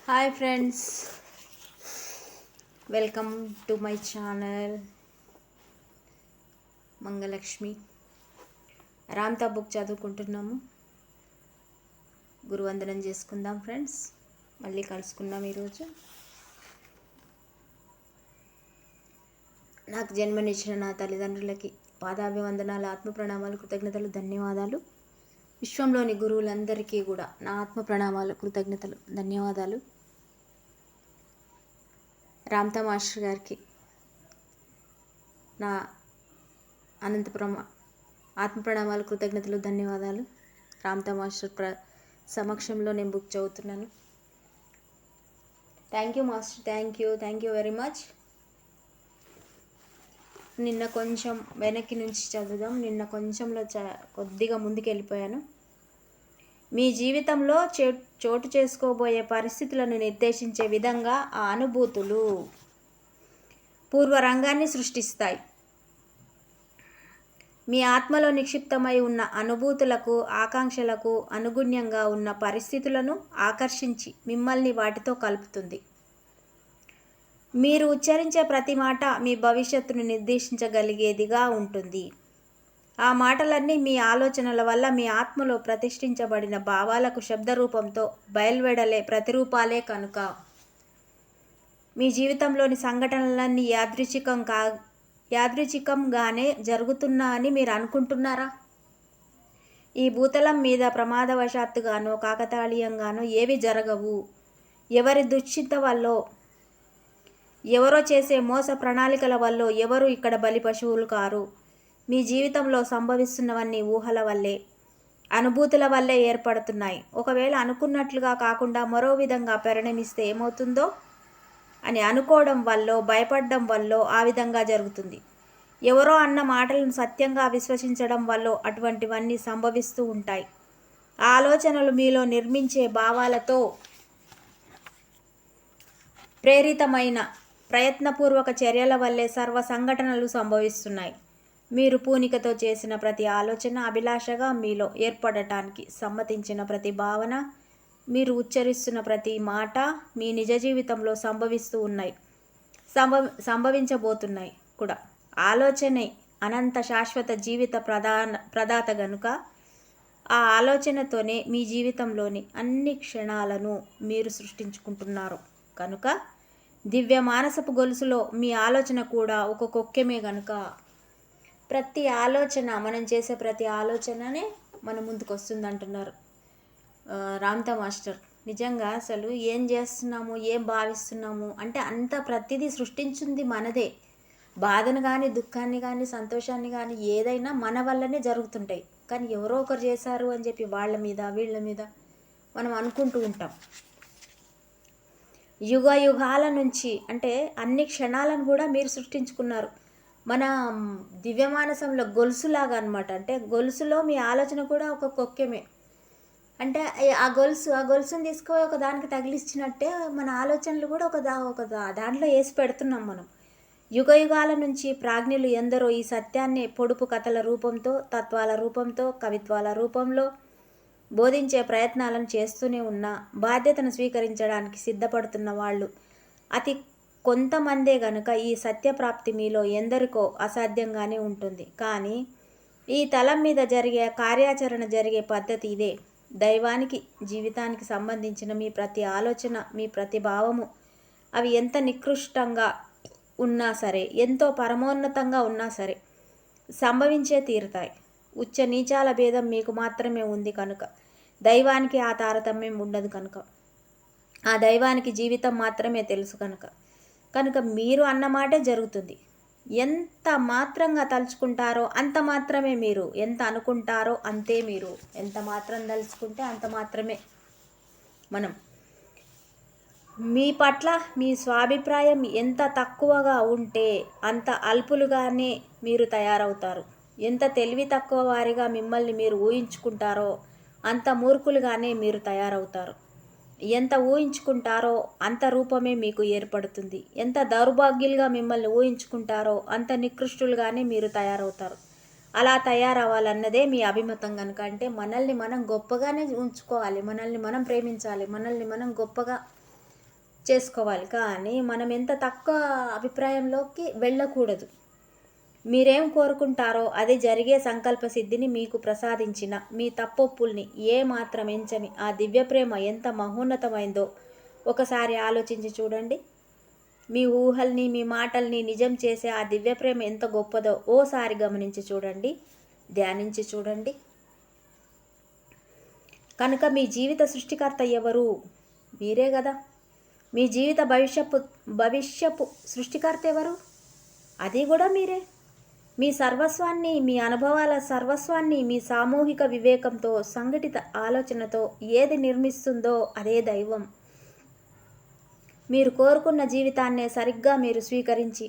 Hi friends, welcome to my channel Mangalalakshmi. Ramtha book చదువుకుంటున్నాము. గురువందనం చేసుకుందాం ఫ్రెండ్స్. మళ్ళీ కలుసుకుందాం. ఈరోజు నాకు జన్మనిచ్చిన నా తల్లిదండ్రులకి పాదాభివందనాలు, ఆత్మ ప్రణామాలు, కృతజ్ఞతలు, ధన్యవాదాలు. విశ్వంలోని గురువులందరికీ కూడా నా ఆత్మ ప్రణామాలు, కృతజ్ఞతలు, ధన్యవాదాలు. రామ్తా మాస్టర్ గారికి నా అనంతపురం ఆత్మ ప్రణామాలు, కృతజ్ఞతలు, ధన్యవాదాలు. రామ్తా మాస్టర్ సమక్షంలో నేను బుక్ చదువుతున్నాను. Thank you master, thank you very much. నిన్న కొంచెం వెనక్కి నుంచి చదువుదాం. నిన్న కొంచెంలో కొద్దిగా ముందుకు వెళ్ళిపోయాను. మీ జీవితంలో చోటు చేసుకోబోయే పరిస్థితులను నిర్దేశించే విధంగా ఆ అనుభూతులు పూర్వరంగాన్ని సృష్టిస్తాయి. మీ ఆత్మలో నిక్షిప్తమై ఉన్న అనుభూతులకు, ఆకాంక్షలకు అనుగుణ్యంగా ఉన్న పరిస్థితులను ఆకర్షించి మిమ్మల్ని వాటితో కలుపుతుంది. మీరు ఉచ్చరించే ప్రతి మాట మీ భవిష్యత్తును నిర్దేశించగలిగేదిగా ఉంటుంది. ఆ మాటలన్నీ మీ ఆలోచనల వల్ల మీ ఆత్మలో ప్రతిష్ఠించబడిన భావాలకు శబ్దరూపంతో బయలువెడలే ప్రతిరూపాలే కనుక మీ జీవితంలోని సంఘటనలన్నీ యాదృచ్ఛికంగానే జరుగుతున్నా అని మీరు అనుకుంటున్నారా? ఈ భూతలం మీద ప్రమాదవశాత్తుగానో కాకతాళీయంగానో ఏవి జరగవు. ఎవరి దుశ్చింత వల్లో, ఎవరో చేసే మోస ప్రణాళికల వల్ల ఎవరు ఇక్కడ బలి పశువులు కారు. మీ జీవితంలో సంభవిస్తున్నవన్నీ ఊహల వల్లే, అనుభూతుల వల్లే ఏర్పడుతున్నాయి. ఒకవేళ అనుకున్నట్లుగా కాకుండా మరో విధంగా పరిణమిస్తే ఏమవుతుందో అని అనుకోవడం వల్ల, భయపడడం వల్ల ఆ విధంగా జరుగుతుంది. ఎవరో అన్న మాటలను సత్యంగా విశ్వసించడం వల్ల అటువంటివన్నీ సంభవిస్తూ ఉంటాయి. ఆలోచనలు మీలో నిర్మించే భావాలతో ప్రేరితమైన ప్రయత్నపూర్వక చర్యల వల్లే సర్వ సంఘటనలు సంభవిస్తున్నాయి. మీరు పూనికతో చేసిన ప్రతి ఆలోచన, అభిలాషగా మీలో ఏర్పడటానికి సమ్మతించిన ప్రతి భావన, మీరు ఉచ్చరిస్తున్న ప్రతి మాట మీ నిజ జీవితంలో సంభవిస్తూ ఉన్నాయి, సంభవించబోతున్నాయి కూడా. ఆలోచనే అనంత శాశ్వత జీవిత ప్రదాత గనుక ఆ ఆలోచనతోనే మీ జీవితంలోని అన్ని క్షణాలను మీరు సృష్టించుకుంటున్నారు కనుక దివ్య మానసపు గొలుసులో మీ ఆలోచన కూడా ఒక కొక్కెమే గనుక ప్రతి ఆలోచన, మనం చేసే ప్రతి ఆలోచననే మన ముందుకు వస్తుంది అంటున్నారు రామ్తా మాస్టర్. నిజంగా అసలు ఏం చేస్తున్నాము, ఏం భావిస్తున్నాము అంటే అంత ప్రతిదీ సృష్టించింది మనదే. బాధను కానీ, దుఃఖాన్ని కానీ, సంతోషాన్ని కానీ ఏదైనా మన వల్లనే జరుగుతుంటాయి. కానీ ఎవరో ఒకరు చేశారు అని చెప్పి వాళ్ళ మీద, వీళ్ళ మీద మనం అనుకుంటూ ఉంటాం. యుగాల నుంచి అంటే అన్ని క్షణాలను కూడా మీరు సృష్టించుకున్నారు. మన దివ్యమానసంలో గొలుసులాగా అనమాట. అంటే గొలుసులో మీ ఆలోచన కూడా ఒక కొక్కెమే. అంటే ఆ గొలుసుని తీసుకుపోయి ఒక దానికి తగిలిచ్చినట్టే మన ఆలోచనలు కూడా ఒక దాంట్లో వేసి పెడుతున్నాం మనం. యుగాల నుంచి ప్రాజ్ఞులు ఎందరో ఈ సత్యాన్ని పొడుపు కథల రూపంతో, తత్వాల రూపంతో, కవిత్వాల రూపంలో బోధించే ప్రయత్నాలను చేస్తూనే ఉన్నా బాధ్యతను స్వీకరించడానికి సిద్ధపడుతున్న వాళ్ళు అతి కొంతమందే గనుక ఈ సత్యప్రాప్తి మీలో ఎందరికో అసాధ్యంగానే ఉంటుంది. కానీ ఈ తలం మీద జరిగే కార్యాచరణ జరిగే పద్ధతి ఇదే. దైవానికి, జీవితానికి సంబంధించిన మీ ప్రతి ఆలోచన, మీ ప్రతి భావము అవి ఎంత నికృష్టంగా ఉన్నా సరే, ఎంతో పరమోన్నతంగా ఉన్నా సరే సంభవించే తీరుతాయి. ఉచ్చ నీచాల భేదం మీకు మాత్రమే ఉంది కనుక దైవానికి ఆ తారతమ్యం ఉండదు కనుక, ఆ దైవానికి జీవితం మాత్రమే తెలుసు కనుక మీరు అన్నమాటే జరుగుతుంది. ఎంత మాత్రంగా తలుచుకుంటారో అంత మాత్రమే మీరు, ఎంత అనుకుంటారో అంతే మీరు. ఎంత మాత్రం తలుచుకుంటే అంత మాత్రమే మనం. మీ పట్ల మీ స్వాభిప్రాయం ఎంత తక్కువగా ఉంటే అంత అల్పులుగానే మీరు తయారవుతారు. ఎంత తెలివి తక్కువ వారిగా మిమ్మల్ని మీరు ఊహించుకుంటారో అంత మూర్ఖులుగానే మీరు తయారవుతారు. ఎంత ఊహించుకుంటారో అంత రూపమే మీకు ఏర్పడుతుంది. ఎంత దౌర్భాగ్యులుగా మిమ్మల్ని ఊహించుకుంటారో అంత నికృష్టులుగానే మీరు తయారవుతారు. అలా తయారవ్వాలన్నదే మీ అభిమతం కనుక. అంటే మనల్ని మనం గొప్పగానే ఉంచుకోవాలి, మనల్ని మనం ప్రేమించాలి, మనల్ని మనం గొప్పగా చేసుకోవాలి. కానీ మనం ఎంత తక్కువ అభిప్రాయంలోకి వెళ్ళకూడదు. మీరేం కోరుకుంటారో అది జరిగే సంకల్ప సిద్ధిని మీకు ప్రసాదించిన మీ తప్పొప్పుల్ని ఏ మాత్రం ఎంచని ఆ దివ్య ప్రేమ ఎంత మహోన్నతమైందో ఒకసారి ఆలోచించి చూడండి. మీ ఊహల్ని మీ మాటల్ని నిజం చేసే ఆ దివ్య ప్రేమ ఎంత గొప్పదో ఓసారి గమనించి చూడండి, ధ్యానించి చూడండి. కనుక మీ జీవిత సృష్టికర్త ఎవరు? మీరే కదా. మీ జీవిత భవిష్యపు సృష్టికర్త ఎవరు? అది కూడా మీరే. మీ సర్వస్వాన్ని, మీ అనుభవాల సర్వస్వాన్ని మీ సామూహిక వివేకంతో, సంఘటిత ఆలోచనతో ఏది నిర్మిస్తుందో అదే దైవం. మీరు కోరుకున్న జీవితాన్నే సరిగ్గా మీరు స్వీకరించి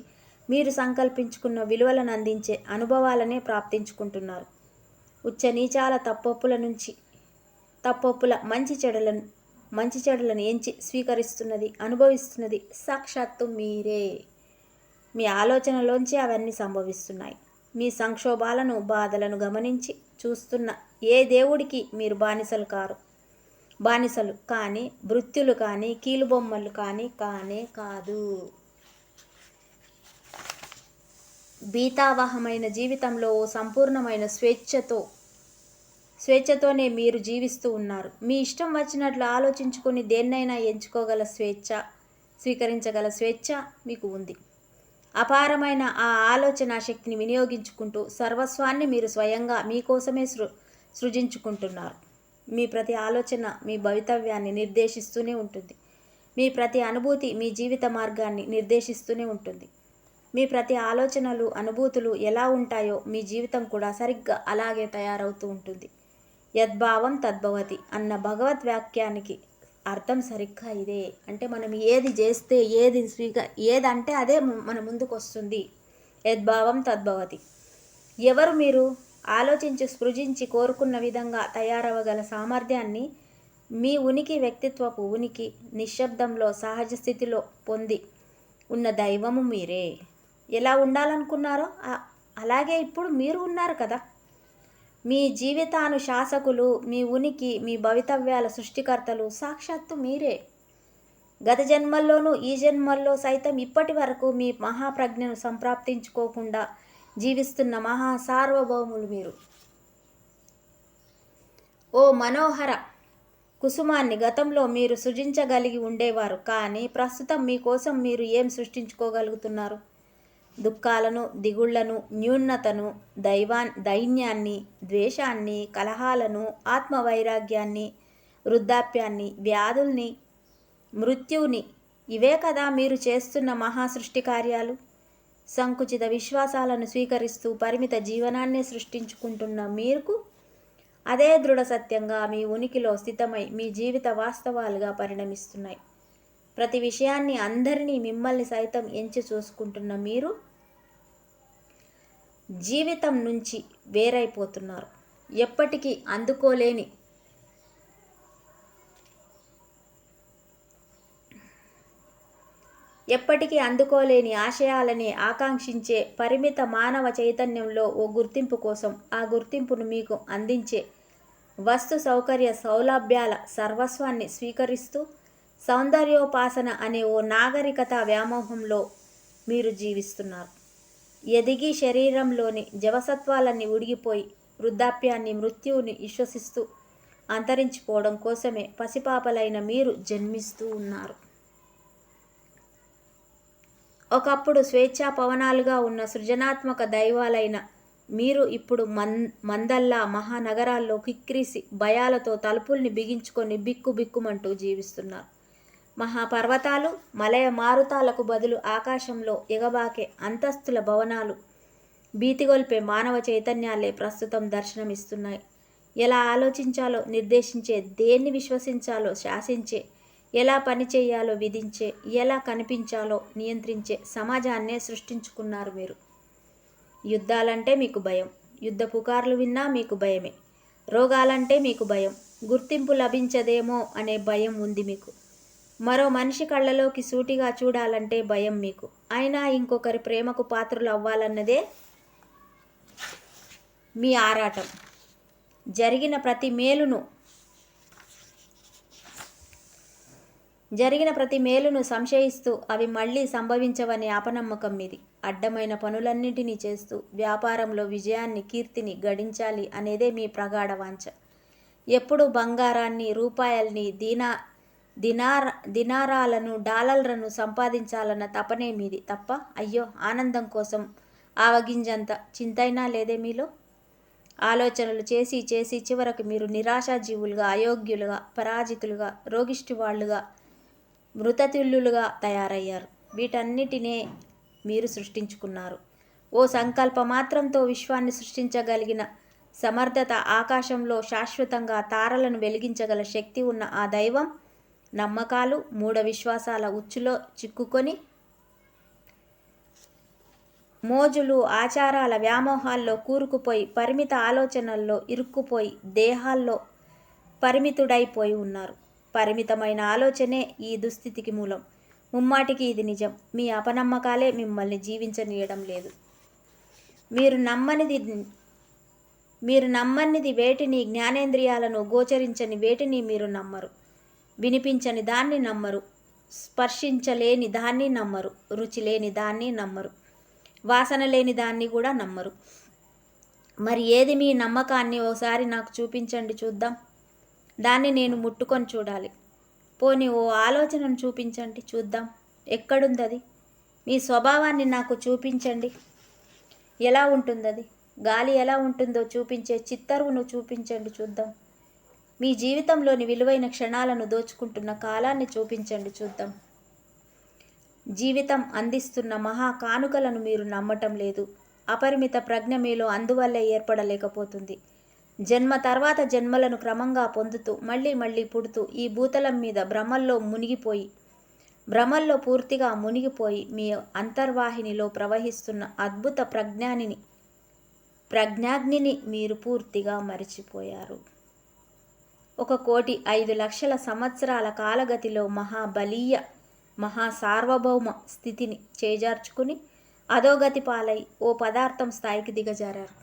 మీరు సంకల్పించుకున్న విలువలను అందించే అనుభవాలనే ప్రాప్తించుకుంటున్నారు. ఉచ్చ నీచాల తప్పొప్పుల మంచి చెడులను ఎంచి స్వీకరిస్తున్నది, అనుభవిస్తున్నది సాక్షాత్తు మీరే. మీ ఆలోచనలోంచి అవన్నీ సంభవిస్తున్నాయి. మీ సంక్షోభాలను, బాధలను గమనించి చూస్తున్న ఏ దేవుడికి మీరు బానిసలు కానీ, భృత్యులు కానీ, కీలుబొమ్మలు కానీ కానే కాదు. భీతావహమైన జీవితంలో ఓ సంపూర్ణమైన స్వేచ్ఛతోనే మీరు జీవిస్తూ ఉన్నారు. మీ ఇష్టం వచ్చినట్లు ఆలోచించుకొని దేన్నైనా ఎంచుకోగల స్వీకరించగల స్వేచ్ఛ మీకు ఉంది. అపారమైన ఆ ఆలోచన శక్తిని వినియోగించుకుంటూ సర్వస్వాన్ని మీరు స్వయంగా మీకోసమే సృజించుకుంటున్నారు. మీ ప్రతి ఆలోచన మీ భవితవ్యాన్ని నిర్దేశిస్తూనే ఉంటుంది. మీ ప్రతి అనుభూతి మీ జీవిత మార్గాన్ని నిర్దేశిస్తూనే ఉంటుంది. మీ ప్రతి ఆలోచనలు, అనుభూతులు ఎలా ఉంటాయో మీ జీవితం కూడా సరిగ్గా అలాగే తయారవుతూ ఉంటుంది. యద్భావం తద్భవతి అన్న భగవద్ వాక్యానికి అర్థం సరిగ్గా ఇదే. అంటే మనం ఏది చేస్తే, ఏదంటే అదే మన ముందుకు వస్తుంది. యద్భావం తద్భవతి. ఎవరు మీరు ఆలోచించి స్పృశించి కోరుకున్న విధంగా తయారవగల సామర్థ్యాన్ని, మీ ఉనికి, వ్యక్తిత్వపు ఉనికి నిశ్శబ్దంలో సహజ స్థితిలో పొంది ఉన్న దైవము మీరే. ఎలా ఉండాలనుకున్నారో అలాగే ఇప్పుడు మీరు ఉన్నారు కదా. మీ జీవితానుశాసకులు, మీ ఉనికి, మీ భవితవ్యాల సృష్టికర్తలు సాక్షాత్తు మీరే. గత జన్మల్లోనూ ఈ జన్మల్లో సైతం ఇప్పటి వరకు మీ మహాప్రజ్ఞను సంప్రాప్తించుకోకుండా జీవిస్తున్న మహా సార్వభౌములు మీరు. ఓ మనోహర కుసుమాన్ని గతంలో మీరు సృజించగలిగి ఉండేవారు. కానీ ప్రస్తుతం మీకోసం మీరు ఏం సృష్టించుకోగలుగుతున్నారు? దుఃఖాలను, దిగుళ్లను, న్యూనతను, దైన్యాన్ని, ద్వేషాన్ని, కలహాలను, ఆత్మవైరాగ్యాన్ని, వృద్ధాప్యాన్ని, వ్యాధుల్ని, మృత్యువుని. ఇవే కదా మీరు చేస్తున్న మహాసృష్టి కార్యాలు. సంకుచిత విశ్వాసాలను స్వీకరిస్తూ పరిమిత జీవనాన్నే సృష్టించుకుంటున్న మీకు అదే దృఢ సత్యంగా మీ ఉనికిలో స్థితమై మీ జీవిత వాస్తవాలుగా పరిణమిస్తున్నాయి. ప్రతి విషయాన్ని, అందరినీ, మిమ్మల్ని సైతం ఎంచి చూసుకుంటున్న మీరు జీవితం నుంచి వేరైపోతున్నారు. ఎప్పటికీ అందుకోలేని ఆశయాలని ఆకాంక్షించే పరిమిత మానవ చైతన్యంలో ఓ గుర్తింపు కోసం, ఆ గుర్తింపును మీకు అందించే వస్తు సౌకర్య సౌలభ్యాల సర్వస్వాన్ని స్వీకరిస్తూ సౌందర్యోపాసన అనే ఓ నాగరికత వ్యామోహంలో మీరు జీవిస్తున్నారు. ఎదిగి శరీరంలోని జవసత్వాలన్నీ ఉడిగిపోయి వృద్ధాప్యాన్ని, మృత్యువుని విశ్వసిస్తూ అంతరించిపోవడం కోసమే పసిపాపలైన మీరు జన్మిస్తూ ఉన్నారు. ఒకప్పుడు స్వేచ్ఛా పవనాలుగా ఉన్న సృజనాత్మక దైవాలైన మీరు ఇప్పుడు మందల్లా మహానగరాల్లో కిక్కిరిసి భయాలతో తలుపుల్ని బిగించుకొని బిక్కుమంటూ జీవిస్తున్నారు. మహాపర్వతాలు, మలయ మారుతాలకు బదులు ఆకాశంలో ఎగబాకే అంతస్తుల భవనాలు, భీతిగొల్పే మానవ చైతన్యాలే ప్రస్తుతం దర్శనమిస్తున్నాయి. ఎలా ఆలోచించాలో నిర్దేశించే, దేన్ని విశ్వసించాలో శాసించే, ఎలా పని చేయాలో విధించే, ఎలా కనిపించాలో నియంత్రించే సమాజాన్నే సృష్టించుకున్నారు మీరు. యుద్ధాలంటే మీకు భయం, యుద్ధ పుకార్లు విన్నా మీకు భయమే. రోగాలంటే మీకు భయం, గుర్తింపు లభించదేమో అనే భయం ఉంది మీకు. మరో మనిషి కళ్ళలోకి సూటిగా చూడాలంటే భయం మీకు. అయినా ఇంకొకరి ప్రేమకు పాత్రలు అవ్వాలన్నదే మీ ఆరాటం. జరిగిన ప్రతి మేలును జరిగిన ప్రతి మేలును సంశయిస్తూ అవి మళ్ళీ సంభవించవనే అపనమ్మకం మీది. అడ్డమైన పనులన్నింటినీ చేస్తూ వ్యాపారంలో విజయాన్ని, కీర్తిని గడించాలి అనేదే మీ ప్రగాఢ వాంఛ. ఎప్పుడూ బంగారాన్ని, రూపాయల్ని, దినారాలను, డాలర్లను సంపాదించాలన్న తపనే మీది తప్ప, అయ్యో ఆనందం కోసం ఆవగింజంత చింతైనా లేదే మీలో? ఆలోచనలు చేసి చేసి చివరకు మీరు నిరాశాజీవులుగా, అయోగ్యులుగా, పరాజితులుగా, రోగిష్టివాళ్లుగా, మృతతుల్యులుగా తయారయ్యారు. వీటన్నిటినే మీరు సృష్టించుకున్నారు. ఓ సంకల్ప మాత్రంతో విశ్వాన్ని సృష్టించగలిగిన సమర్థత, ఆకాశంలో శాశ్వతంగా తారలను వెలిగించగల శక్తి ఉన్న ఆ దైవం నమ్మకాలు, మూఢ విశ్వాసాల ఉచ్చులో చిక్కుకొని మోజులు, ఆచారాల వ్యామోహాల్లో కూరుకుపోయి, పరిమిత ఆలోచనల్లో ఇరుక్కుపోయి, దేహాల్లో పరిమితుడైపోయి ఉన్నారు. పరిమితమైన ఆలోచనే ఈ దుస్థితికి మూలం. ముమ్మాటికి ఇది నిజం. మీ అపనమ్మకాలే మిమ్మల్ని జీవించనీయడం లేదు. మీరు నమ్మనిది వేటిని, జ్ఞానేంద్రియాలను గోచరించని వేటిని మీరు నమ్మరు. వినిపించని దాన్ని నమ్మరు. స్పర్శించలేని దాన్ని నమ్మరు. రుచి లేని దాన్ని నమ్మరు. వాసన లేని దాన్ని కూడా నమ్మరు. మరి ఏది మీ నమ్మకాన్ని ఓసారి నాకు చూపించండి చూద్దాం. దాన్ని నేను ముట్టుకొని చూడాలి. పోనీ ఓ ఆలోచనను చూపించండి చూద్దాం. ఎక్కడుందది? మీ స్వభావాన్ని నాకు చూపించండి. ఎలా ఉంటుందది? గాలి ఎలా ఉంటుందో చూపించే చిత్తరువును చూపించండి చూద్దాం. మీ జీవితంలోని విలువైన క్షణాలను దోచుకుంటున్న కాలాన్ని చూపించండి చూద్దాం. జీవితం అందిస్తున్న మహా కానుకలను మీరు నమ్మటం లేదు. అపరిమిత ప్రజ్ఞ మీలో అందువల్లే ఏర్పడలేకపోతుంది. జన్మ తర్వాత జన్మలను క్రమంగా పొందుతూ మళ్ళీ మళ్ళీ పుడుతూ ఈ భూతలం మీద భ్రమల్లో పూర్తిగా మునిగిపోయి మీ అంతర్వాహినిలో ప్రవహిస్తున్న అద్భుత ప్రజ్ఞాగ్నిని మీరు పూర్తిగా మరిచిపోయారు. 1,05,00,000 సంవత్సరాల కాలగతిలో మహాబలీయ, మహాసార్వభౌమ స్థితిని చేజార్చుకుని అధోగతి పాలై ఓ పదార్థం స్థాయికి దిగజారారు.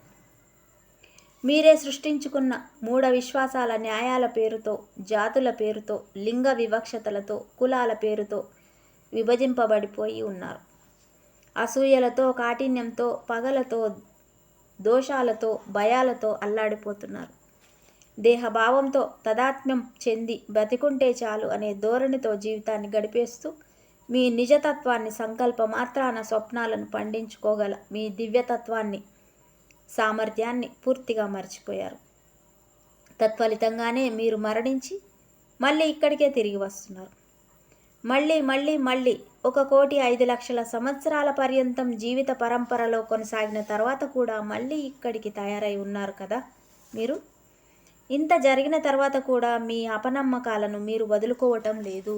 మీరే సృష్టించుకున్న మూఢ విశ్వాసాల న్యాయాల పేరుతో, జాతుల పేరుతో, లింగ వివక్షతలతో, కులాల పేరుతో విభజింపబడిపోయి ఉన్నారు. అసూయలతో, కాఠిన్యంతో, పగలతో, దోషాలతో, భయాలతో అల్లాడిపోతున్నారు. దేహభావంతో తదాత్మ్యం చెంది బతికుంటే చాలు అనే ధోరణితో జీవితాన్ని గడిపేస్తూ మీ నిజతత్వాన్ని, సంకల్ప మాత్రాన స్వప్నాలను పండించుకోగల మీ దివ్యతత్వాన్ని, సామర్థ్యాన్ని పూర్తిగా మర్చిపోయారు. తత్ఫలితంగానే మీరు మరణించి మళ్ళీ ఇక్కడికే తిరిగి వస్తున్నారు. మళ్ళీ 1,05,00,000 సంవత్సరాల పర్యంతం జీవిత పరంపరలో కొనసాగిన తర్వాత కూడా మళ్ళీ ఇక్కడికి తయారై ఉన్నారు కదా మీరు. ఇంత జరిగిన తర్వాత కూడా మీ అపనమ్మకాలను మీరు వదులుకోవటం లేదు.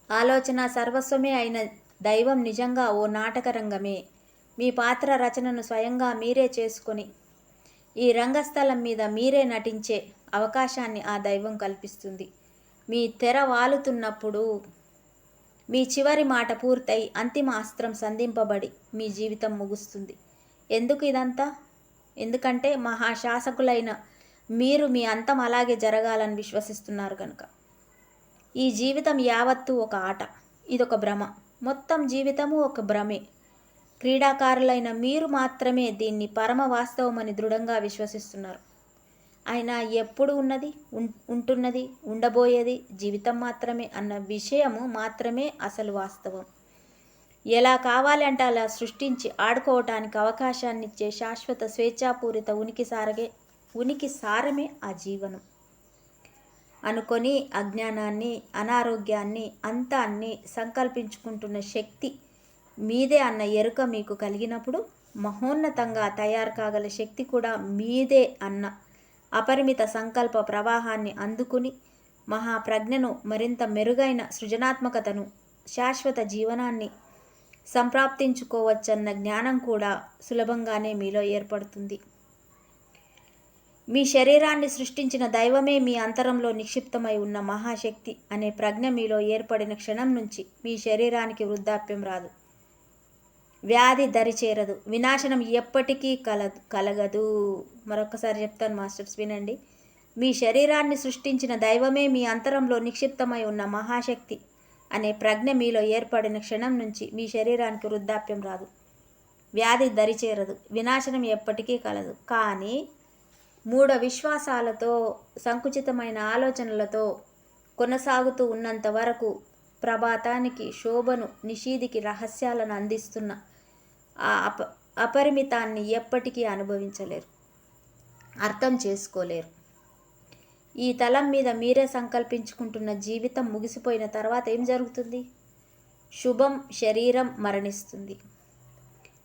ఆలోచన సర్వస్వమే అయిన దైవం నిజంగా ఓ నాటక రంగమే. మీ పాత్ర రచనను స్వయంగా మీరే చేసుకొని ఈ రంగస్థలం మీద మీరే నటించే అవకాశాన్ని ఆ దైవం కల్పిస్తుంది. మీ తెర వాలుతున్నప్పుడు మీ చివరి మాట పూర్తయి అంతిమ అస్త్రం సంధింపబడి మీ జీవితం ముగుస్తుంది. ఎందుకు ఇదంతా? ఎందుకంటే మహాశాసకులైన మీరు మీ అంతం అలాగే జరగాలని విశ్వసిస్తున్నారు కనుక. ఈ జీవితం యావత్తూ ఒక ఆట, ఇదొక భ్రమ. మొత్తం జీవితము ఒక భ్రమే. క్రీడాకారులైన మీరు మాత్రమే దీన్ని పరమ వాస్తవమని దృఢంగా విశ్వసిస్తున్నారు. అయినా ఎప్పుడు ఉన్నది, ఉంటున్నది, ఉండబోయేది జీవితం మాత్రమే అన్న విషయము మాత్రమే అసలు వాస్తవం. ఎలా కావాలంటే అలా సృష్టించి ఆడుకోవటానికి అవకాశాన్నిచ్చే శాశ్వత స్వేచ్ఛాపూరిత ఉనికి సారమే ఆ జీవనం అనుకొని అజ్ఞానాన్ని, అనారోగ్యాన్ని, అంతాన్ని సంకల్పించుకుంటున్న శక్తి మీదే అన్న ఎరుక మీకు కలిగినప్పుడు మహోన్నతంగా తయారు కాగల శక్తి కూడా మీదే అన్న అపరిమిత సంకల్ప ప్రవాహాన్ని అందుకుని మహాప్రజ్ఞను, మరింత మెరుగైన సృజనాత్మకతను, శాశ్వత జీవనాన్ని సంప్రాప్తించుకోవచ్చన్న జ్ఞానం కూడా సులభంగానే మీలో ఏర్పడుతుంది. మీ శరీరాన్ని సృష్టించిన దైవమే మీ అంతరంలో నిక్షిప్తమై ఉన్న మహాశక్తి అనే ప్రజ్ఞ మీలో ఏర్పడిన క్షణం నుంచి మీ శరీరానికి వృద్ధాప్యం రాదు, వ్యాధి దరిచేరదు, వినాశనం ఎప్పటికీ కలగదు. మరొకసారి చెప్తాను మాస్టర్స్, వినండి. మీ శరీరాన్ని సృష్టించిన దైవమే మీ అంతరంలో నిక్షిప్తమై ఉన్న మహాశక్తి అనే ప్రజ్ఞ మీలో ఏర్పడిన క్షణం నుంచి మీ శరీరానికి వృద్ధాప్యం రాదు, వ్యాధి దరిచేరదు, వినాశనం ఎప్పటికీ కలదు. కానీ మూఢ విశ్వాసాలతో, సంకుచితమైన ఆలోచనలతో కొనసాగుతూ ఉన్నంత వరకు ప్రభాతానికి, శోభను, నిషీదికి రహస్యాలను అందిస్తున్న ఆ అపరిమితాన్ని ఎప్పటికీ అనుభవించలేరు, అర్థం చేసుకోలేరు. ఈ తలం మీద మీరే సంకల్పించుకుంటున్న జీవితం ముగిసిపోయిన తర్వాత ఏం జరుగుతుంది? శుభం, శరీరం మరణిస్తుంది.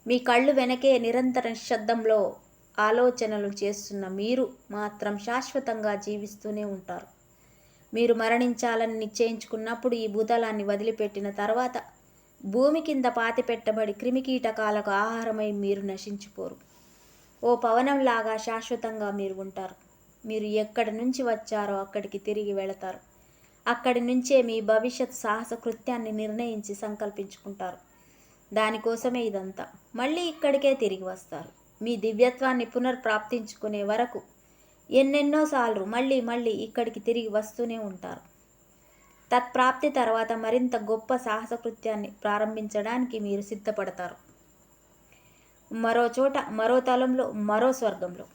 మీ కళ్ళు వెనకే నిరంతర నిశ్శబ్దంలో ఆలోచనలు చేస్తున్న మీరు మాత్రం శాశ్వతంగా జీవిస్తూనే ఉంటారు. మీరు మరణించాలని నిశ్చయించుకున్నప్పుడు ఈ భూతలాన్ని వదిలిపెట్టిన తర్వాత భూమి కింద పాతిపెట్టబడి క్రిమికీటకాలకు ఆహారమై మీరు నశించిపోరు. ఓ పవనంలాగా శాశ్వతంగా మీరు ఉంటారు. మీరు ఎక్కడి నుంచి వచ్చారో అక్కడికి తిరిగి వెళతారు. అక్కడి నుంచే మీ భవిష్యత్ సాహస కృత్యాన్ని నిర్ణయించి సంకల్పించుకుంటారు. దానికోసమే ఇదంతా. మళ్ళీ ఇక్కడికే తిరిగి వస్తారు. మీ దివ్యత్వాన్ని పునర్ప్రాప్తించుకునే వరకు ఎన్నెన్నోసార్లు మళ్ళీ ఇక్కడికి తిరిగి వస్తూనే ఉంటారు. తత్ప్రాప్తి తర్వాత మరింత గొప్ప సాహస కృత్యాన్ని ప్రారంభించడానికి మీరు సిద్ధపడతారు. మరో చోట, మరో తలంలో, మరో స్వర్గంలో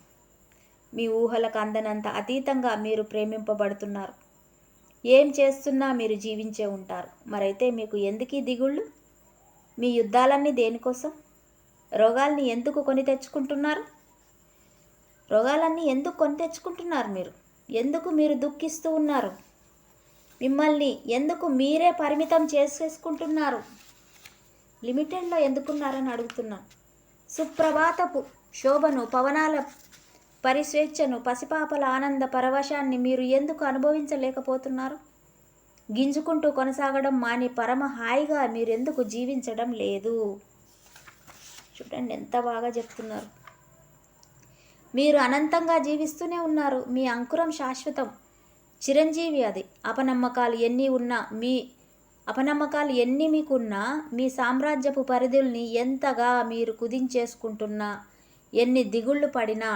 మీ ఊహలకు అందనంత అతీతంగా మీరు ప్రేమింపబడుతున్నారు. ఏం చేస్తున్నా మీరు జీవించే ఉంటారు. మరైతే మీకు ఎందుకీ దిగుళ్ళు? మీ యుద్ధాలన్నీ దేనికోసం? రోగాల్ని ఎందుకు కొని తెచ్చుకుంటున్నారు? రోగాలన్నీ ఎందుకు కొని తెచ్చుకుంటున్నారు? ఎందుకు మీరు దుఃఖిస్తూ ఉన్నారు? మిమ్మల్ని ఎందుకు మీరే పరిమితం చేసేసుకుంటున్నారు? లిమిటెడ్లో ఎందుకున్నారని అడుగుతున్నా. సుప్రభాతపు శోభను, పవనాల పరిస్వేచ్ఛను, పసిపాపల ఆనంద పరవశాన్ని మీరు ఎందుకు అనుభవించలేకపోతున్నారు? గింజుకుంటూ కొనసాగడం మాని పరమ హాయిగా మీరెందుకు జీవించడం లేదు? చూడండి ఎంత బాగా చెప్తున్నారు. మీరు అనంతంగా జీవిస్తూనే ఉన్నారు. మీ అంకురం శాశ్వతం, చిరంజీవి. అది అపనమ్మకాలు ఎన్ని మీకున్నా, మీ సామ్రాజ్యపు పరిధుల్ని ఎంతగా మీరు కుదించేసుకుంటున్నా, ఎన్ని దిగుళ్ళు పడినా,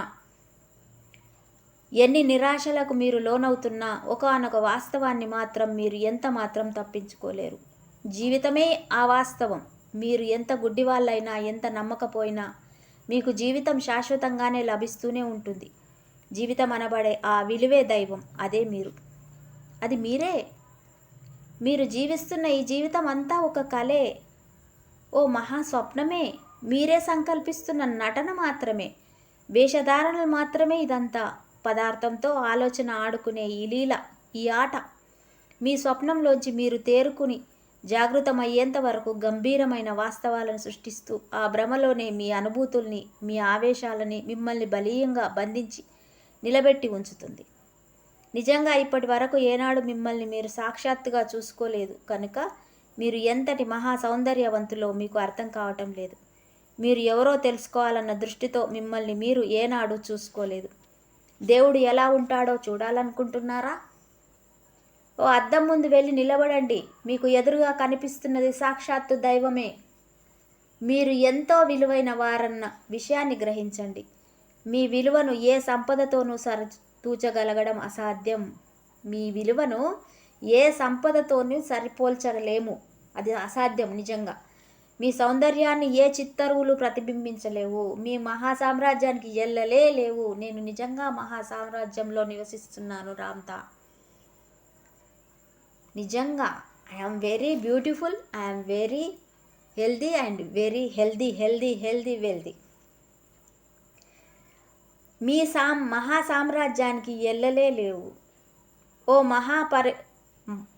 ఎన్ని నిరాశలకు మీరు లోనవుతున్నా, ఒకానొక వాస్తవాన్ని మాత్రం మీరు ఎంత మాత్రం తప్పించుకోలేరు. జీవితమే ఆ వాస్తవం. మీరు ఎంత గుడ్డివాళ్ళైనా, ఎంత నమ్మకపోయినా మీకు జీవితం శాశ్వతంగానే లభిస్తూనే ఉంటుంది. జీవితం అనబడే ఆ విలువే దైవం. అదే మీరు. అది మీరే. మీరు జీవిస్తున్న ఈ జీవితం అంతా ఒక కలే, ఓ మహాస్వప్నమే. మీరే సంకల్పిస్తున్న నటన మాత్రమే, వేషధారణలు మాత్రమే ఇదంతా. పదార్థంతో ఆలోచన ఆడుకునే ఈ లీల, ఈ ఆట. మీ స్వప్నంలోంచి మీరు తేరుకుని జాగృతమయ్యేంత వరకు గంభీరమైన వాస్తవాలను సృష్టిస్తూ ఆ భ్రమలోనే మీ అనుభూతుల్ని, మీ ఆవేశాలని మిమ్మల్ని బలీయంగా బంధించి నిలబెట్టి ఉంచుతుంది. నిజంగా ఇప్పటి వరకు ఏనాడు మిమ్మల్ని మీరు సాక్షాత్తుగా చూసుకోలేదు కనుక మీరు ఎంతటి మహా సౌందర్యవంతులో మీకు అర్థం కావటం లేదు. మీరు ఎవరో తెలుసుకోవాలన్న దృష్టితో మిమ్మల్ని మీరు ఏనాడు చూసుకోలేదు. దేవుడు ఎలా ఉంటాడో చూడాలనుకుంటున్నారా? ఓ అద్దం ముందు వెళ్ళి నిలబడండి. మీకు ఎదురుగా కనిపిస్తున్నది సాక్షాత్తు దైవమే. మీరు ఎంతో విలువైన వారన్న విషయాన్ని గ్రహించండి. మీ విలువను ఏ సంపదతోనూ సరితూచగలగడం అసాధ్యం. మీ విలువను ఏ సంపదతోనూ సరిపోల్చలేము. అది అసాధ్యం. నిజంగా మీ సౌందర్యాన్ని ఏ చిత్తరువులు ప్రతిబింబించలేవు. మీ మహాసామ్రాజ్యానికి ఎల్లలే లేవు. నేను నిజంగా మహాసామ్రాజ్యంలో నివసిస్తున్నాను రామ్తా. నిజంగా I'm very beautiful, I'm very healthy and very healthy wealthy. మీ మహాసామ్రాజ్యానికి ఎల్లలే లేవు. ఓ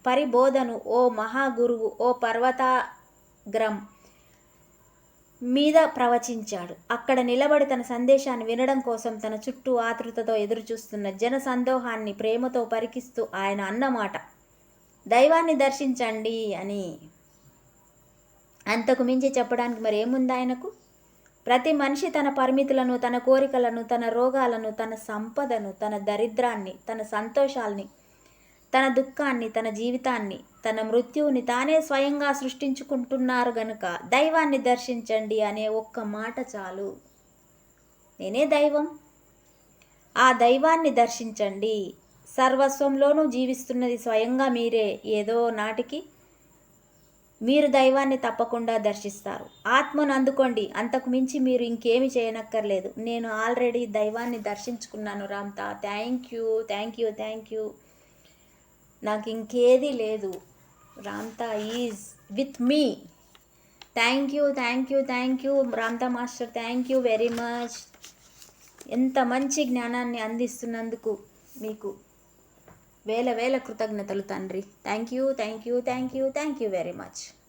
పరిబోధను, ఓ మహాగురువు, ఓ పర్వతాగ్రం మీద ప్రవచించాడు. అక్కడ నిలబడి తన సందేశాన్ని వినడం కోసం తన చుట్టూ ఆతృతతో ఎదురుచూస్తున్న జన సందోహాన్ని ప్రేమతో పరికిస్తూ ఆయన అన్నమాట, దైవాన్ని దర్శించండి అని. అంతకు మించి చెప్పడానికి మరేముంది ఆయనకు? ప్రతి మనిషి తన పరిమితులను, తన కోరికలను, తన రోగాలను, తన సంపదను, తన దరిద్రాన్ని, తన సంతోషాల్ని, తన దుఃఖాన్ని, తన జీవితాన్ని, తన మృత్యువుని తానే స్వయంగా సృష్టించుకుంటున్నారు గనుక దైవాన్ని దర్శించండి అనే ఒక్క మాట చాలు. నేనే దైవం. ఆ దైవాన్ని దర్శించండి. సర్వస్వంలోనూ జీవిస్తున్నది స్వయంగా మీరే. ఏదో నాటికి మీరు దైవాన్ని తప్పకుండా దర్శిస్తారు. ఆత్మను అందుకోండి. అంతకు మించి మీరు ఇంకేమి చేయనక్కర్లేదు. నేను ఆల్రెడీ దైవాన్ని దర్శించుకున్నాను Ramtha. Thank you, thank you, thank you. నాకు ఇంకేది లేదు. Ramtha is with me. Thank you, thank you, thank you Ramtha master. Thank you very much. ఎంత మంచి జ్ఞానాన్ని అందిస్తున్నందుకు మీకు వేల వేల కృతజ్ఞతలు తండ్రి. Thank you, thank you, thank you, thank you very much.